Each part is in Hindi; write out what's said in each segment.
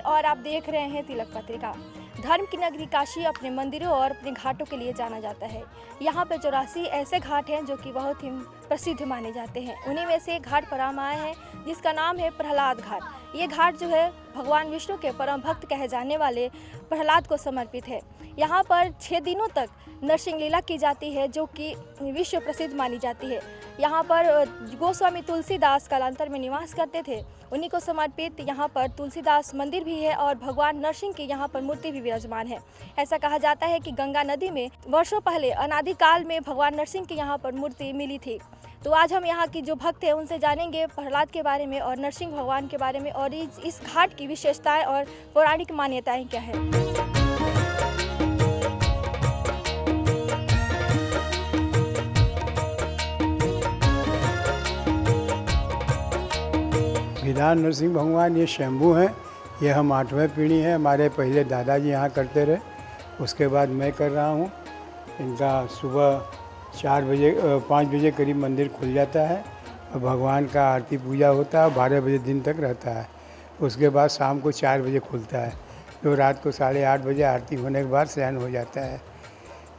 और आप देख रहे हैं तिलक पत्रिका। धर्म की नगरी काशी अपने मंदिरों और अपने घाटों के लिए जाना जाता है। यहाँ पे 84 ऐसे घाट हैं जो कि बहुत ही प्रसिद्ध माने जाते हैं। उन्हीं में से एक घाट पर हम आए हैं जिसका नाम है प्रहलाद घाट। ये घाट जो है भगवान विष्णु के परम भक्त कहे जाने वाले प्रहलाद को समर्पित है। यहाँ पर 6 दिनों तक नरसिंह लीला की जाती है जो कि विश्व प्रसिद्ध मानी जाती है। यहाँ पर गोस्वामी तुलसीदास कालांतर में निवास करते थे, उन्हीं को समर्पित यहाँ पर तुलसीदास मंदिर भी है और भगवान नरसिंह की यहाँ पर मूर्ति भी विराजमान है। ऐसा कहा जाता है कि गंगा नदी में वर्षों पहले अनादिकाल में भगवान नरसिंह की यहाँ पर मूर्ति मिली थी। तो आज हम यहाँ की जो भक्त हैं उनसे जानेंगे प्रहलाद के बारे में और नरसिंह भगवान के बारे में और इस घाट की विशेषताएं और पौराणिक मान्यताएं क्या है। विधान नरसिंह भगवान ये शंभू हैं। ये हम 8वें पीढ़ी हैं। हमारे पहले दादाजी यहाँ करते रहे, उसके बाद मैं कर रहा हूँ। इनका सुबह 5 बजे करीब मंदिर खुल जाता है और भगवान का आरती पूजा होता है, 12 बजे दिन तक रहता है। उसके बाद शाम को 4 बजे खुलता है, तो रात को 8:30 बजे आरती होने के बाद शयन हो जाता है।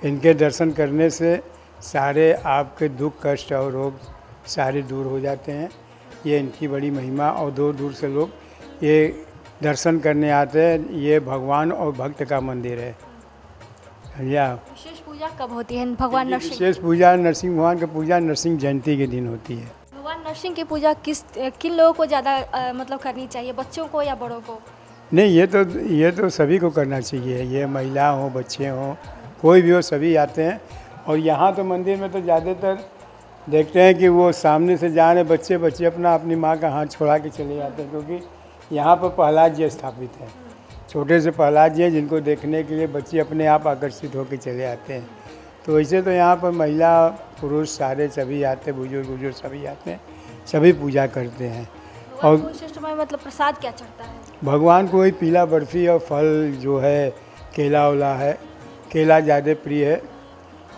इनके दर्शन करने से सारे आपके दुख कष्ट और रोग सारे दूर हो जाते हैं। ये इनकी बड़ी महिमा और दूर दूर से लोग ये दर्शन करने आते हैं। ये भगवान और भक्त का मंदिर है। विशेष पूजा कब होती है भगवान नरसिंह? विशेष पूजा नरसिंह भगवान की पूजा नरसिंह जयंती के दिन होती है। भगवान नरसिंह की पूजा किन लोगों को ज़्यादा मतलब करनी चाहिए, बच्चों को या बड़ों को? नहीं, ये तो सभी को करना चाहिए। ये महिला हो, बच्चे हों, कोई भी हो, सभी आते हैं। और यहाँ तो मंदिर में तो ज़्यादातर देखते हैं कि वो सामने से जा रहे बच्चे अपनी माँ का हाथ छोड़ा के चले जाते हैं, क्योंकि यहाँ पर प्रहलाद जी स्थापित हैं। छोटे से प्रहलाद जी हैं जिनको देखने के लिए बच्चे अपने आप आकर्षित होकर चले आते हैं। तो ऐसे तो यहाँ पर महिला पुरुष सारे सभी आते हैं, बुजुर्ग सभी आते हैं, सभी पूजा करते हैं। और विशिष्ट में मतलब प्रसाद क्या चढ़ता है भगवान को? वही पीला बर्फ़ी और फल जो है केला वाला है, केला ज़्यादा प्रिय है।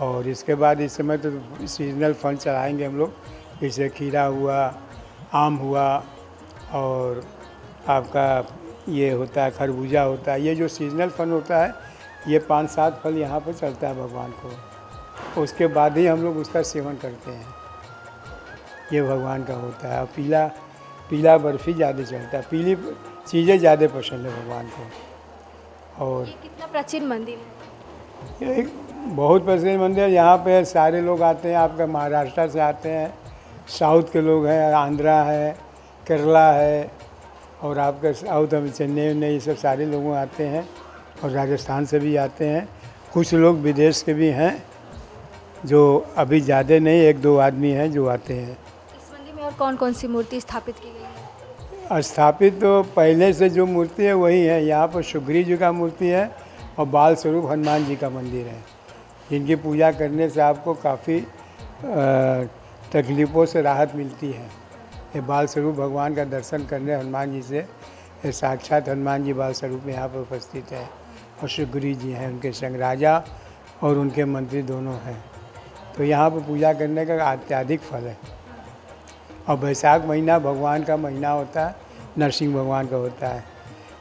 और इसके बाद इस समय तो सीजनल फल चढ़ाएंगे हम लोग, जैसे खीरा हुआ, आम हुआ और आपका ये होता है खरबूजा होता है। ये जो सीजनल फल होता है ये 5-7 फल यहाँ पर चलता है भगवान को। उसके बाद ही हम लोग उसका सेवन करते हैं। ये भगवान का होता है। और पीला बर्फ़ी ज़्यादा चलता है, पीली चीज़ें ज़्यादा पसंद है भगवान को। और ये कितना प्राचीन मंदिर है? ये एक बहुत प्रसिद्ध मंदिर। यहाँ पे सारे लोग आते हैं, आपका महाराष्ट्र से आते हैं, साउथ के लोग हैं, आंध्रा है, केरला है और आपका साउथ में चेन्नई ये सब सारे लोग आते हैं और राजस्थान से भी आते हैं। कुछ लोग विदेश के भी हैं, जो अभी ज़्यादा नहीं, 1-2 आदमी हैं जो आते हैं। इस मंदिर में और कौन कौन सी मूर्ति स्थापित की गई है? स्थापित तो पहले से जो मूर्ति है वही है। यहाँ पर सुग्रीव जी का मूर्ति है और बाल स्वरूप हनुमान जी का मंदिर है, जिनकी पूजा करने से आपको काफ़ी तकलीफ़ों से राहत मिलती है। ये बाल स्वरूप भगवान का दर्शन करने हनुमान जी से, ये साक्षात हनुमान जी बाल स्वरूप में यहाँ पर उपस्थित है और सुग्रीव जी हैं, उनके संग राजा और उनके मंत्री दोनों हैं। तो यहाँ पर पूजा करने का अत्यधिक फल है। और बैसाख महीना भगवान का महीना होता है, नरसिंह भगवान का होता है।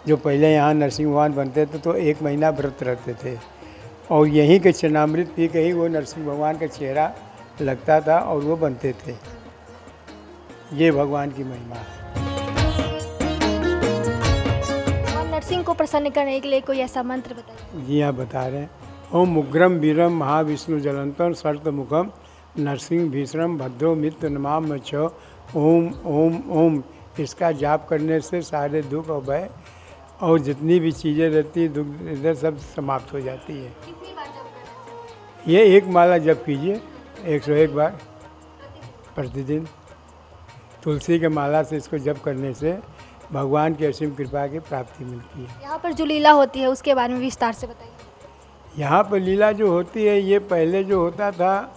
जो पहले यहाँ नरसिंह भगवान बनते थे तो 1 महीना व्रत रहते थे और यहीं के चरणामृत पी के ही वो नरसिंह भगवान का चेहरा लगता था और वो बनते थे। ये भगवान की महिमा है। भगवान नरसिंह को प्रसन्न करने के लिए कोई ऐसा मंत्र बताइए। जी हाँ, बता रहे हैं। ओम उग्रम वीरम महाविष्णु जलंतम सर्तमुखम नरसिंह भीषणम भद्रो मित्र नमाम छ ओम ओम ओम। इसका जाप करने से सारे दुख और भय और जितनी भी चीज़ें रहती दुख इधर सब समाप्त हो जाती है। कितनी बार जप करना चाहिए? ये एक माला जप कीजिए 101 बार प्रतिदिन। तुलसी के माला से इसको जप करने से भगवान की असीम कृपा की प्राप्ति मिलती है। यहाँ पर जो लीला होती है उसके बारे में विस्तार से बताइए। यहाँ पर लीला जो होती है ये पहले जो होता था,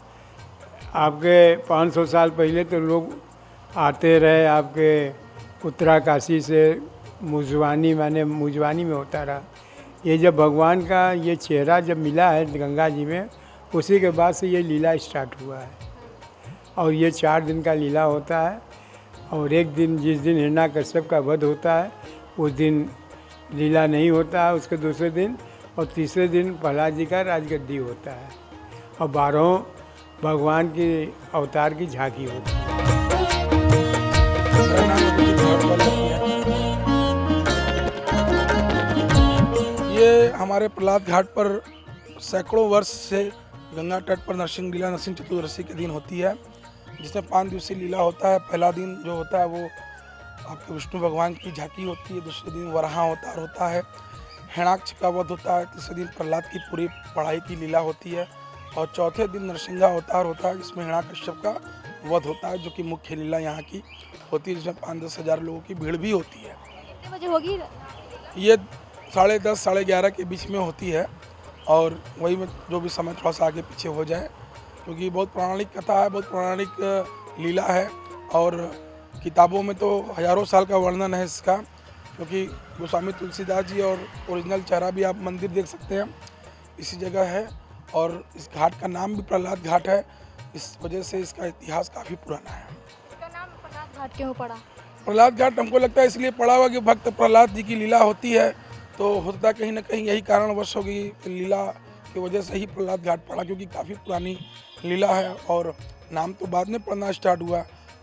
आपके 500 साल पहले तो लोग आते रहे आपके उत्तराकाशी से मुजवानी में होता रहा। ये जब भगवान का ये चेहरा जब मिला है गंगा जी में, उसी के बाद से ये लीला स्टार्ट हुआ है। और ये 4 दिन का लीला होता है। और एक दिन जिस दिन हिरण्याकश्यप का वध होता है उस दिन लीला नहीं होता है उसके दूसरे दिन, और तीसरे दिन प्रहलाद जी का राजगद्दी होता है और 12 भगवान की अवतार की झांकी होती है। ये हमारे प्रहलाद घाट पर सैकड़ों वर्ष से गंगा तट पर नरसिंह लीला नरसिंह चतुर्दशी के दिन होती है, जिसमें 5 दिवसीय लीला होता है। पहला दिन जो होता है वो आपके विष्णु भगवान की झांकी होती है, दूसरे दिन वराह अवतार होता है, हिरण्याक्ष का वध होता है, तीसरे दिन प्रहलाद की पूरी पढ़ाई की लीला होती है और चौथे दिन नरसिंह अवतार होता है, जिसमें हिरण्याकश्यप का वध होता है, जो कि मुख्य लीला यहाँ की होती है, जिसमें 5-10 हज़ार लोगों की भीड़ भी होती है। कितने बजे होगी? ये 10:30 साढ़े 11 के बीच में होती है और वही में जो भी समय थोड़ा सा आगे पीछे हो जाए, क्योंकि बहुत पौराणिक कथा है, बहुत पौराणिक लीला है और किताबों में तो हज़ारों साल का वर्णन है इसका, क्योंकि गोस्वामी तुलसीदास जी और ओरिजिनल चेहरा भी आप मंदिर देख सकते हैं इसी जगह है और इस घाट का नाम भी प्रहलाद घाट है, इस वजह से इसका इतिहास काफ़ी पुराना है। इसका नाम प्रहलाद घाट क्यों पड़ा? प्रहलाद घाट हमको लगता है इसलिए पड़ा हुआ कि भक्त प्रहलाद जी की लीला होती है, तो होता कहीं ना कहीं यही कारणवश होगी, लीला की वजह से ही प्रहलाद घाट पड़ा, क्योंकि काफ़ी पुरानी लीला है और नाम तो बाद में पढ़ना स्टार्ट हुआ,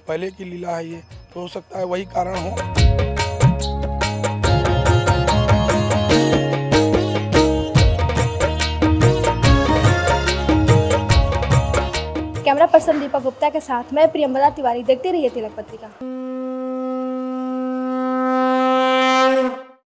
पहले की लीला है ये, तो हो सकता है वही कारण हो। कैमरा पर्सन दीपक गुप्ता के साथ मैं प्रियंवदा तिवारी, देखते रहिए तिलक पत्रिका।